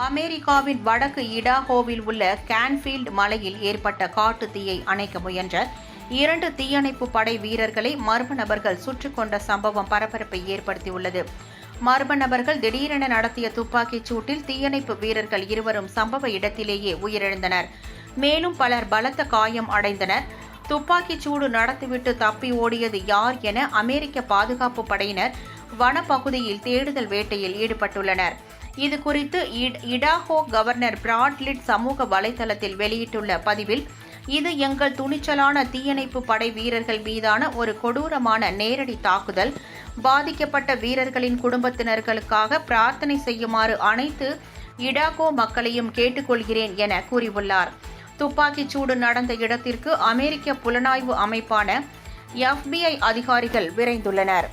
அமெரிக்காவின் வடக்கு இடாஹோவில் உள்ள கேன்ஃபீல்ட் மலையில் ஏற்பட்ட காட்டு தீயை அணைக்க முயன்ற 2 தீயணைப்பு படை வீரர்களை மர்ம நபர்கள் சுட்டுக் கொண்ட சம்பவம் பரபரப்பை ஏற்படுத்தியுள்ளது. மர்ம நபர்கள் திடீரென நடத்திய துப்பாக்கிச் சூட்டில் தீயணைப்பு வீரர்கள் இருவரும் சம்பவ இடத்திலேயே உயிரிழந்தனர். மேலும் பலர் பலத்த காயம் அடைந்தனர். துப்பாக்கிச் சூடு நடத்திவிட்டு தப்பி ஓடியது யார் என அமெரிக்க பாதுகாப்பு படையினர் வனப்பகுதியில் தேடுதல் வேட்டையில் ஈடுபட்டுள்ளனர். இதுகுறித்து இடாஹோ கவர்னர் பிராட்லிட் சமூக வலைதளத்தில் வெளியிட்டுள்ள பதிவில், இது எங்கள் துணிச்சலான தீயணைப்பு படை வீரர்கள் மீதான ஒரு கொடூரமான நேரடி தாக்குதல். பாதிக்கப்பட்ட வீரர்களின் குடும்பத்தினர்களுக்காக பிரார்த்தனை செய்யுமாறு அனைத்து இடாஹோ மக்களையும் கேட்டுக்கொள்கிறேன் என கூறியுள்ளார். துப்பாக்கிச் சூடு நடந்த இடத்திற்கு அமெரிக்க புலனாய்வு அமைப்பான FBI அதிகாரிகள் விரைந்துள்ளனர்.